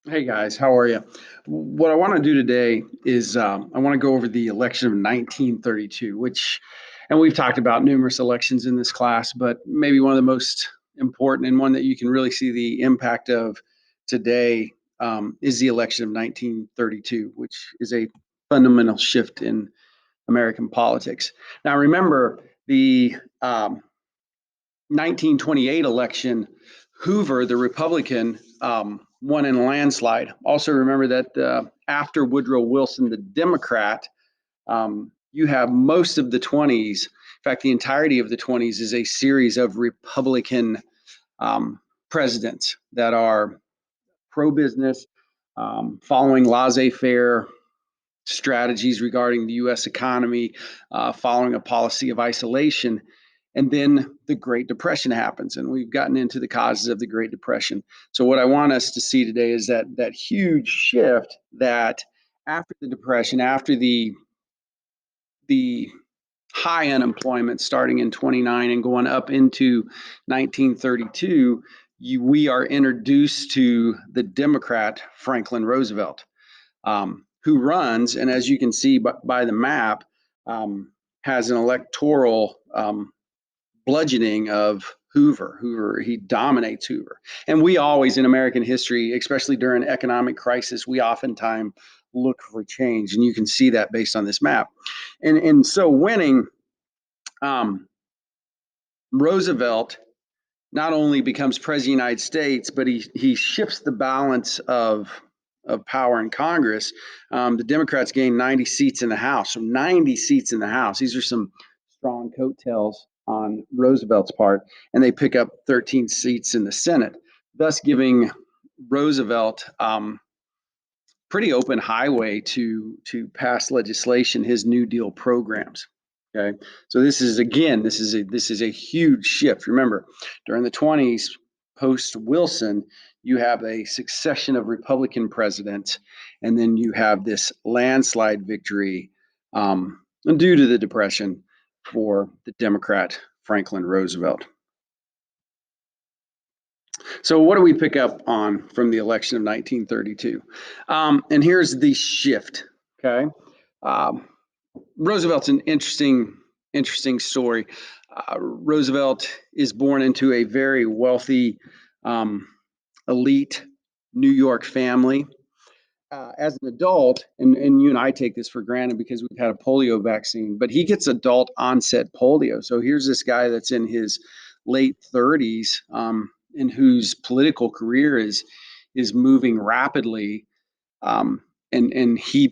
Hey guys, how are you? What I want to do today is I want to go over the election of 1932, and we've talked about numerous elections in this class, but maybe one of the most important and one that you can really see the impact of today is the election of 1932, which is a fundamental shift in American politics. Now, remember the 1928 election, Hoover, the Republican, won in a landslide. Also, remember that after Woodrow Wilson, the Democrat, you have most of the 20s. In fact, the entirety of the 20s is a series of Republican presidents that are pro business, following laissez faire strategies regarding the U.S. economy, following a policy of isolation. And then the Great Depression happens, and we've gotten into the causes of the Great Depression. So, what I want us to see today is that huge shift that after the Depression, after the high unemployment starting in 29 and going up into 1932, we are introduced to the Democrat Franklin Roosevelt, who runs, and as you can see by the map, has an electoral bludgeoning of Hoover. Hoover, he dominates Hoover. And we always in American history, especially during economic crisis, we oftentimes look for change. And you can see that based on this map. And so winning, um, Roosevelt not only becomes president of the United States, but he shifts the balance of power in Congress. The Democrats gain 90 seats in the House, so 90 seats in the House. These are some strong coattails on Roosevelt's part, and they pick up 13 seats in the Senate, thus giving Roosevelt pretty open highway to pass legislation, his New Deal programs. Okay, so this is a huge shift. Remember, during the 20s, post Wilson, you have a succession of Republican presidents, and then you have this landslide victory due to the Depression for the Democrat Franklin Roosevelt. So, what do we pick up on from the election of 1932? And here's the shift. Okay, um, Roosevelt's an interesting story. Roosevelt is born into a very wealthy, um, elite New York family. As an adult, and you and I take this for granted because we've had a polio vaccine, but he gets adult onset polio. So here's this guy that's in his late 30s, and whose political career is moving rapidly, um, and he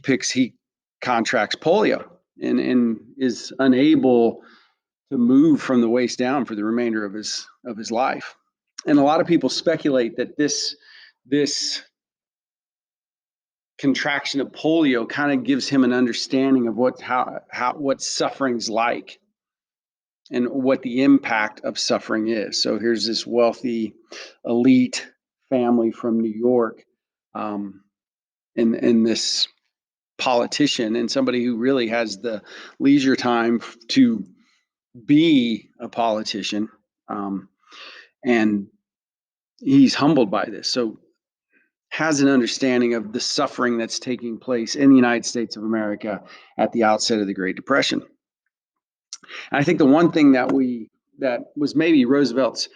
contracts polio and is unable to move from the waist down for the remainder of his life. And a lot of people speculate that this contraction of polio kind of gives him an understanding of what suffering's like and what the impact of suffering is. So here's this wealthy, elite family from New York, and this politician and somebody who really has the leisure time to be a politician, and he's humbled by this. So has an understanding of the suffering that's taking place in the United States of America at the outset of the Great Depression. And I think the one thing that was maybe Roosevelt's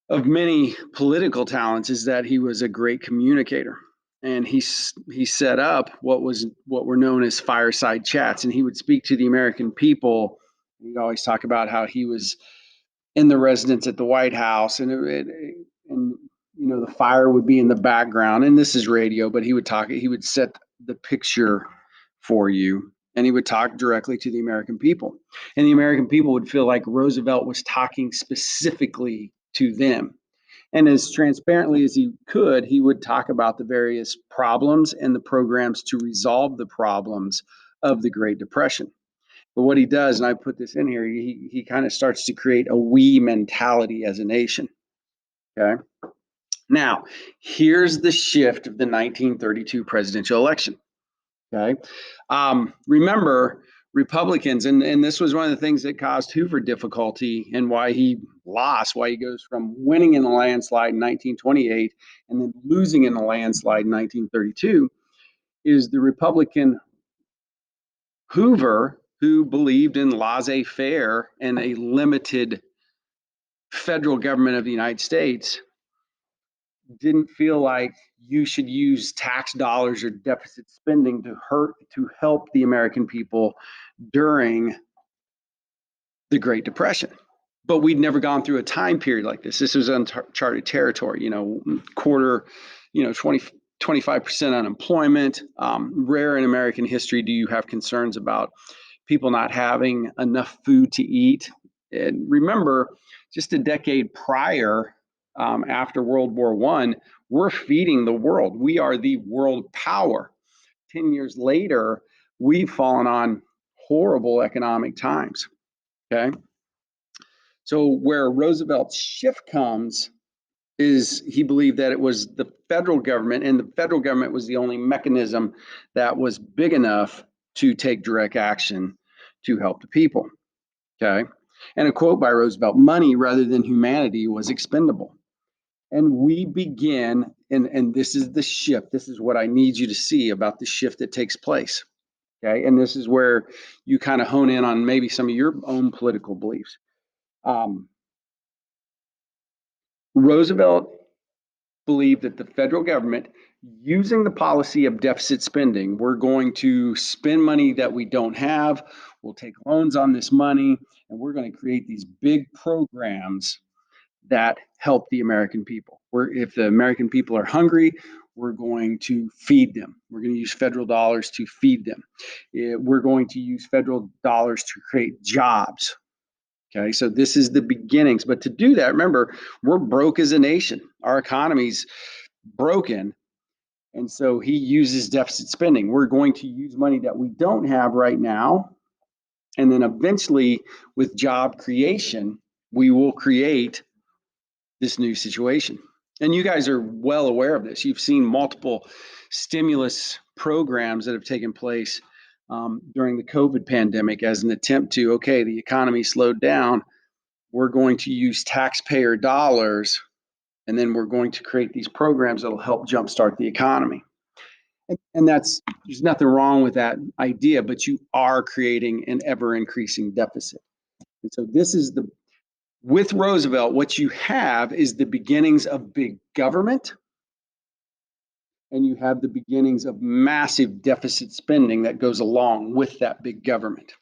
of many political talents is that he was a great communicator. And he set up what were known as fireside chats, and he would speak to the American people. He'd always talk about how he was in the residence at the White House, and the fire would be in the background. And this is radio, but he would set the picture for you, and he would talk directly to the American people, and the American people would feel like Roosevelt was talking specifically to them. And as transparently as he could, he would talk about the various problems and the programs to resolve the problems of the Great Depression. But what he does, and I put this in here, he kind of starts to create a we mentality as a nation. Okay. Now, here's the shift of the 1932 presidential election. Okay. Remember, Republicans, and this was one of the things that caused Hoover difficulty and why he lost, why he goes from winning in a landslide in 1928 and then losing in a landslide in 1932, is the Republican Hoover, who believed in laissez-faire and a limited federal government of the United States, didn't feel like you should use tax dollars or deficit spending to help the American people during the Great Depression. But we'd never gone through a time period like this. This was uncharted territory, quarter, 25% unemployment. Rare in American history do you have concerns about people not having enough food to eat. And remember, just a decade prior, after World War I, we're feeding the world. We are the world power. 10 years later, we've fallen on horrible economic times. Okay. So where Roosevelt's shift comes is he believed that it was the federal government, and the federal government was the only mechanism that was big enough to take direct action to help the people. Okay. And a quote by Roosevelt: money rather than humanity was expendable. And we begin, and this is the shift. This is what I need you to see about the shift that takes place. Okay. And this is where you kind of hone in on maybe some of your own political beliefs. Roosevelt believed that the federal government, using the policy of deficit spending, we're going to spend money that we don't have, we'll take loans on this money, and we're going to create these big programs that help the American people. If the American people are hungry, we're going to feed them. We're going to use federal dollars to feed them. We're going to use federal dollars to create jobs. Okay, so this is the beginnings. But to do that, remember, we're broke as a nation. Our economy's broken. And so he uses deficit spending. We're going to use money that we don't have right now. And then eventually, with job creation, we will create this new situation. And you guys are well aware of this. You've seen multiple stimulus programs that have taken place during the COVID pandemic as an attempt to, okay, the economy slowed down. We're going to use taxpayer dollars, and then we're going to create these programs that will help jumpstart the economy. And there's nothing wrong with that idea, but you are creating an ever increasing deficit. And so with Roosevelt, what you have is the beginnings of big government, and you have the beginnings of massive deficit spending that goes along with that big government.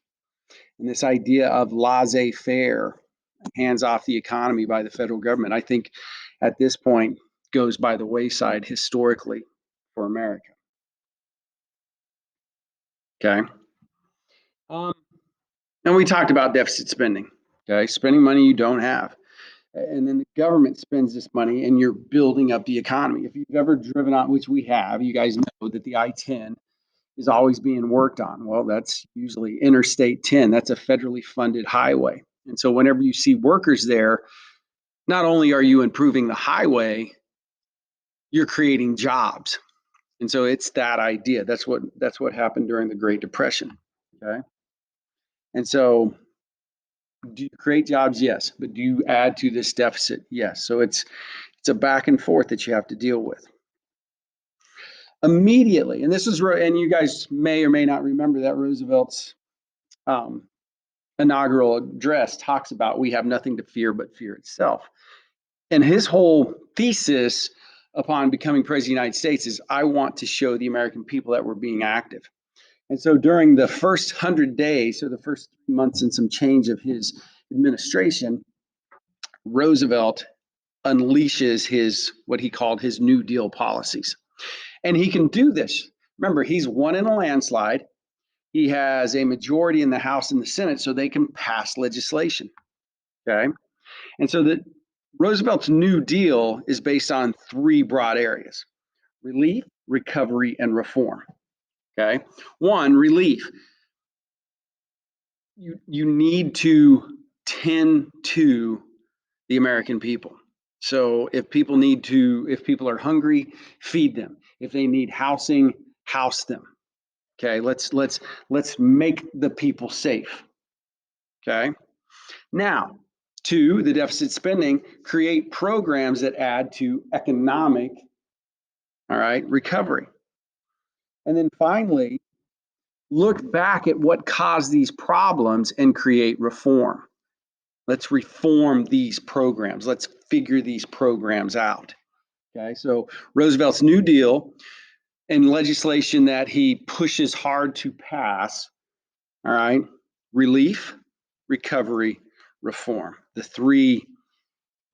And this idea of laissez-faire, hands off the economy by the federal government, I think at this point goes by the wayside historically for America. Okay. And we talked about deficit spending. Okay, spending money you don't have. And then the government spends this money and you're building up the economy. If you've ever driven on, which we have, you guys know that the I-10 is always being worked on. Well, that's usually Interstate 10. That's a federally funded highway. And so whenever you see workers there, not only are you improving the highway, you're creating jobs. And so it's that idea. That's what happened during the Great Depression. Okay. And so do you create jobs? Yes. But do you add to this deficit? Yes. So it's a back and forth that you have to deal with. Immediately, and you guys may or may not remember that Roosevelt's inaugural address talks about we have nothing to fear but fear itself. And his whole thesis upon becoming president of the United States is I want to show the American people that we're being active. And so during the first 100 days, so the first 3 months and some change of his administration, Roosevelt unleashes what he called his New Deal policies. And he can do this. Remember, he's won in a landslide. He has a majority in the House and the Senate, so they can pass legislation. Okay. And so Roosevelt's New Deal is based on 3 broad areas: relief, recovery, and reform. Okay. 1, relief. You need to tend to the American people. So if people are hungry, feed them. If they need housing, house them. Okay, let's make the people safe. Okay. Now, two, the deficit spending, create programs that add to economic, all right, recovery. And then finally, look back at what caused these problems and create reform. Let's reform these programs. Let's figure these programs out. Okay, so Roosevelt's New Deal and legislation that he pushes hard to pass, all right, relief, recovery, reform, the three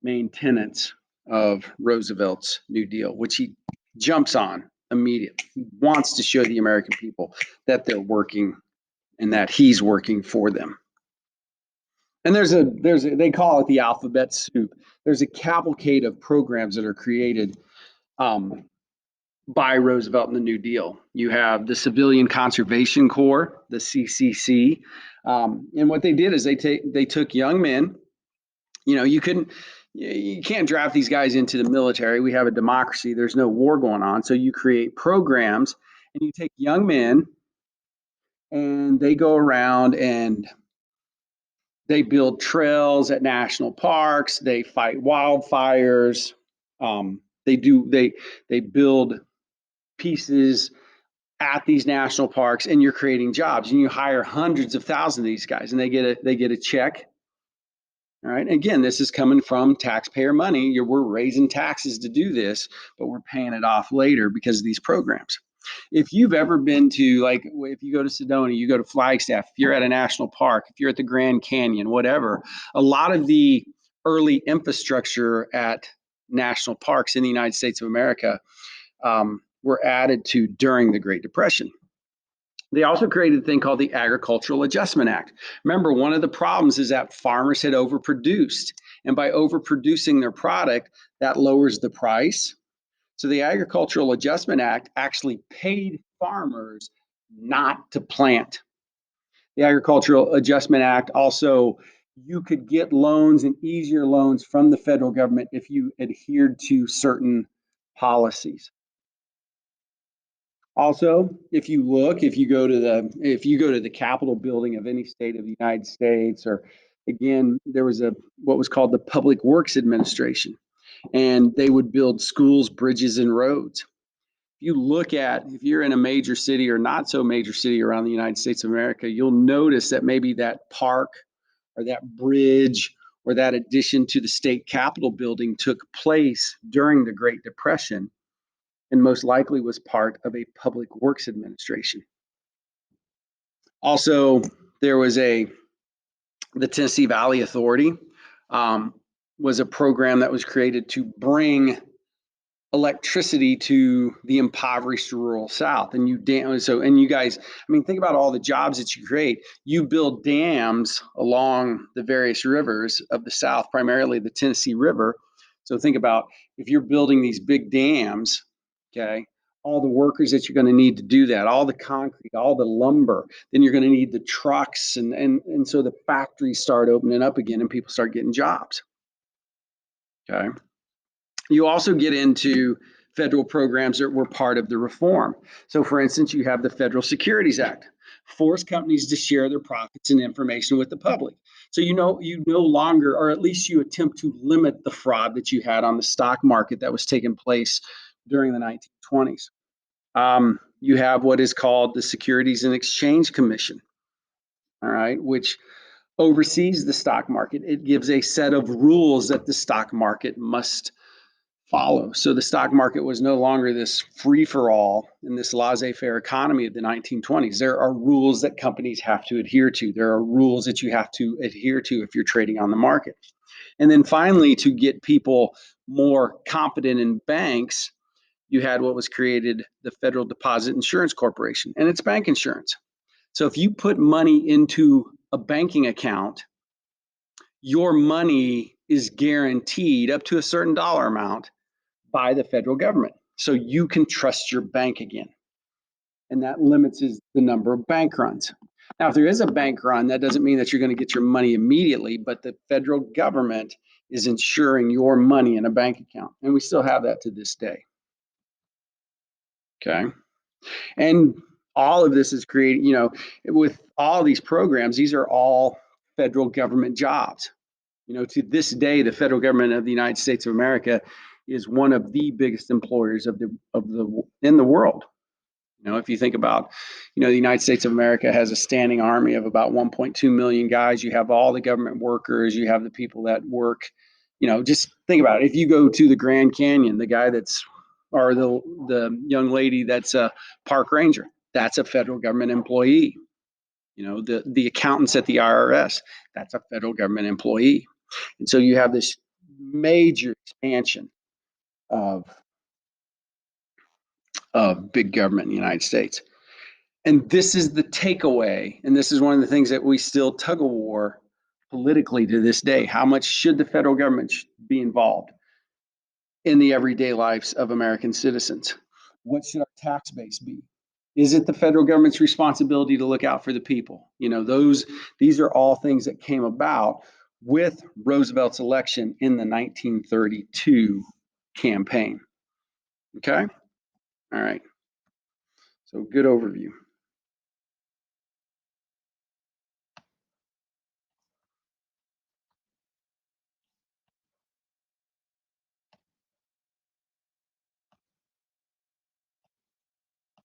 main tenets of Roosevelt's New Deal, which he jumps on immediately. He wants to show the American people that they're working and that he's working for them. And they call it the alphabet soup. There's a cavalcade of programs that are created by Roosevelt in the New Deal. You have the Civilian Conservation Corps, the CCC, and what they did is they took young men. You can't draft these guys into the military. We have a democracy. There's no war going on, so you create programs and you take young men and they go around and they build trails at national parks. They fight wildfires. They build pieces at these national parks, and you're creating jobs. And you hire hundreds of thousands of these guys, and they get a check. All right. Again, this is coming from taxpayer money. We're raising taxes to do this, but we're paying it off later because of these programs. If you've ever been to, like, if you go to Sedona, you go to Flagstaff, if you're at a national park, if you're at the Grand Canyon, whatever, a lot of the early infrastructure at national parks in the United States of America were added to during the Great Depression. They also created a thing called the Agricultural Adjustment Act. Remember, one of the problems is that farmers had overproduced. And by overproducing their product, that lowers the price. So the Agricultural Adjustment Act actually paid farmers not to plant. The Agricultural Adjustment Act also, you could get loans and easier loans from the federal government if you adhered to certain policies. Also, if you go to the Capitol building of any state of the United States, or again, there was what was called the Public Works Administration, and they would build schools, bridges, and roads. If you're in a major city or not so major city around the United States of America, you'll notice that maybe that park or that bridge or that addition to the state Capitol building took place during the Great Depression and most likely was part of a public works administration. Also, there was the Tennessee Valley Authority um, was a program that was created to bring electricity to the impoverished rural South. And you guys, I mean, think about all the jobs that you create. You build dams along the various rivers of the South, primarily the Tennessee River. So think about if you're building these big dams, okay, all the workers that you're going to need to do that, all the concrete, all the lumber, then you're going to need the trucks, and so the factories start opening up again and people start getting jobs. Okay. You also get into federal programs that were part of the reform. So, for instance, you have the Federal Securities Act, force companies to share their profits and information with the public. So you no longer, or at least you attempt to limit the fraud that you had on the stock market that was taking place during the 1920s. You have what is called the Securities and Exchange Commission, all right, which oversees the stock market. It gives a set of rules that the stock market must follow. So the stock market was no longer this free for all in this laissez faire economy of the 1920s. There are rules that companies have to adhere to. There are rules that you have to adhere to if you're trading on the market. And then finally, to get people more competent in banks, you had what was created the Federal Deposit Insurance Corporation, and it's bank insurance. So if you put money into a banking account, your money is guaranteed up to a certain dollar amount by the federal government. So you can trust your bank again. And that limits the number of bank runs. Now, if there is a bank run, that doesn't mean that you're going to get your money immediately, but the federal government is insuring your money in a bank account. And we still have that to this day. Okay. And all of this is creating, with all these programs, these are all federal government jobs. To this day, the federal government of the United States of America is one of the biggest employers of the in the world. If you think about, the United States of America has a standing army of about 1.2 million guys. You have all the government workers, you have the people that work. Just think about it. If you go to the Grand Canyon, the guy that's, or the young lady that's a park ranger, that's a federal government employee. The accountants at the IRS, that's a federal government employee. And so you have this major expansion of big government in the United States. And this is the takeaway. And this is one of the things that we still tug of war politically to this day. How much should the federal government be involved in the everyday lives of American citizens? What should our tax base be? Is it the federal government's responsibility to look out for the people? These are all things that came about with Roosevelt's election in the 1932 campaign. Okay? All right. So good overview.